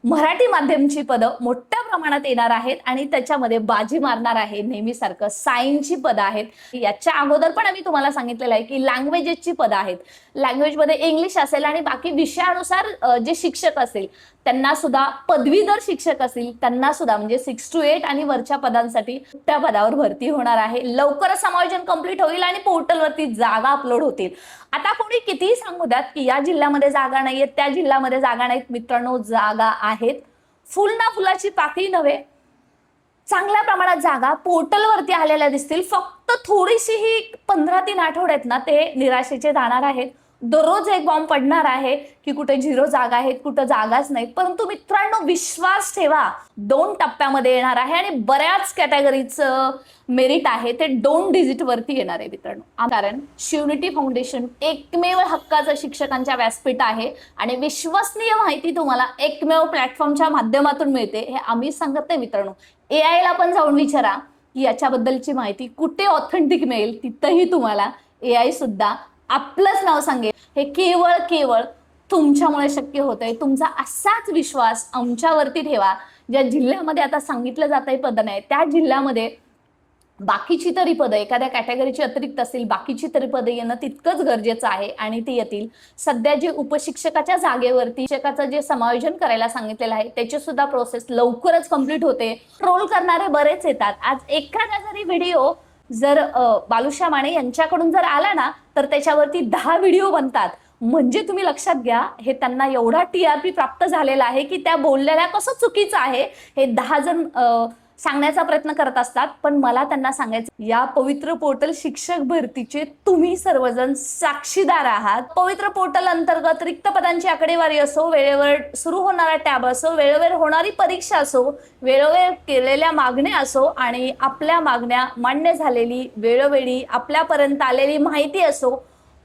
मराठी माध्यमची पदं मोठ्या प्रमाणात येणार आहेत आणि त्याच्यामध्ये बाजी मारणार आहे नेहमीसारखं सायन्सची पदं आहेत। याच्या अगोदर पण आम्ही तुम्हाला सांगितलेलं आहे की लँग्वेजेसची पदं आहेत। लँग्वेजमध्ये इंग्लिश असेल आणि बाकी विषयानुसार जे शिक्षक असेल त्यांना सुद्धा, पदवीधर शिक्षक असतील त्यांना सुद्धा, म्हणजे 6 to 8 आणि वरच्या पदांसाठी त्या पदावर भरती होणार आहे। लवकरच समायोजन कंप्लीट होईल आणि पोर्टलवरती जागा अपलोड होतील। आता कोणी कितीही सांगू द्यात की या जिल्ह्यामध्ये जागा नाहीये, त्या जिल्ह्यामध्ये जागा नाहीत, मित्रांनो जागा आहेत। फुल ना फुलाची पाकळी नव्हे, चांगल्या प्रमाणात जागा पोर्टलवरती आलेल्या दिसतील। फक्त थोडीशी ही 15 3 आठवड्यात ना ते निराशेचे जाणार आहेत। दररोज एक बॉम्ब पडणार आहे की कुठे 0 जागा आहेत, कुठे जागाच नाहीत। परंतु मित्रांनो विश्वास ठेवा, 2 टप्प्यामध्ये येणार आहे आणि बऱ्याच कॅटेगरीचं मेरिट आहे ते 2 डिजिट वरती येणार आहे मित्रांनो। कारण शिवनिटी फाउंडेशन एकमेव हक्काचं शिक्षकांच्या व्यासपीठ आहे आणि विश्वसनीय माहिती तुम्हाला एकमेव प्लॅटफॉर्मच्या माध्यमातून मिळते। हे आम्ही सांगत नाही मित्रांनो, AI ला पण जाऊन विचारा की याच्याबद्दलची माहिती कुठे ऑथेंटिक मिळेल, तिथंही तुम्हाला AI सुद्धा आपलंच नाव सांगेल। हे केवळ तुमच्यामुळे शक्य होतंय। तुमचा असाच विश्वास आमच्यावरती ठेवा। ज्या जिल्ह्यामध्ये आता सांगितलं जातंय पद नाही, त्या जिल्ह्यामध्ये बाकीची तरी पदं, एखाद्या कॅटेगरीची अतिरिक्त असतील बाकीची तरी पदं येणं तितकंच गरजेचं आहे आणि ती येतील। सध्या जे उपशिक्षकाच्या जागेवरती शिक्षकाचं जे समायोजन करायला सांगितलेलं आहे त्याची सुद्धा प्रोसेस लवकरच कंप्लीट होते। ट्रोल करणारे बरेच येतात। आज एखादा जरी व्हिडिओ जर बालुशा माने यांच्याकडून जर आला ना तर त्याच्यावरती 10 व्हिडिओ बनतात। म्हणजे तुम्ही लक्षात घ्या, हे त्यांना एवढा TRP प्राप्त झालेला आहे की त्या बोललेल्या कसं चुकीचं आहे हे 10 जण सांगण्याचा प्रयत्न करत असतात। पण मला त्यांना सांगायचं, या पवित्र पोर्टल शिक्षक भरतीचे तुम्ही सर्वजण साक्षीदार आहात। पवित्र पोर्टल अंतर्गत रिक्त पदांची आकडेवारी असो, वेळेवर सुरू होणारा टॅब असो, वेळेवर होणारी परीक्षा असो, वेळेवर केलेल्या मागण्या असो आणि आपल्या मागण्या मान्य झालेली, वेळोवेळी आपल्यापर्यंत आलेली माहिती असो,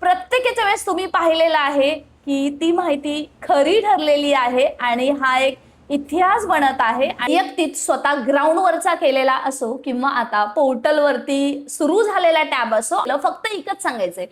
प्रत्येकाच्या वेळेस तुम्ही पाहिलेलं आहे की ती माहिती खरी ठरलेली आहे आणि हा एक इतिहास बनत आहे। वैयक्तिक स्वतः ग्राउंडवरचा केलेला असो किंवा आता पोर्टलवरती सुरू झालेला टॅब असो, फक्त एकच सांगायचंय,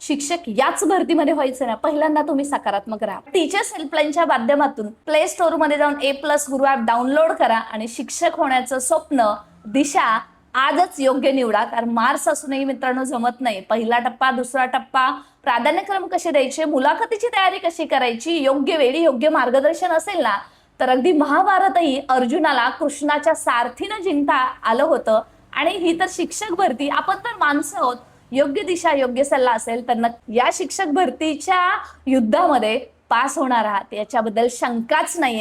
शिक्षक याच भरतीमध्ये व्हायचं ना, पहिल्यांदा तुम्ही सकारात्मक राहा। टीचर्स हेल्पलाईनच्या माध्यमातून प्ले स्टोअर मध्ये जाऊन A+ गुरु ॲप डाउनलोड करा आणि शिक्षक होण्याचं स्वप्न, दिशा आजच योग्य निवडा। कारण मार्क्स असूनही मित्रांनो जमत नाही। पहिला टप्पा, दुसरा टप्पा, प्राधान्यक्रम कसे द्यायचे, मुलाखतीची तयारी कशी करायची, योग्य वेळी योग्य मार्गदर्शन असेल ना तर अगदी महाभारतही अर्जुनाला कृष्णाच्या सारथीनं जिंकता आलं होतं। आणि ही तर शिक्षक भरती, आपण तर माणसं आहोत। योग्य दिशा, योग्य सल्ला असेल तर या शिक्षक भरतीच्या युद्धामध्ये पास होणार आहात, याच्याबद्दल शंकाच नाही।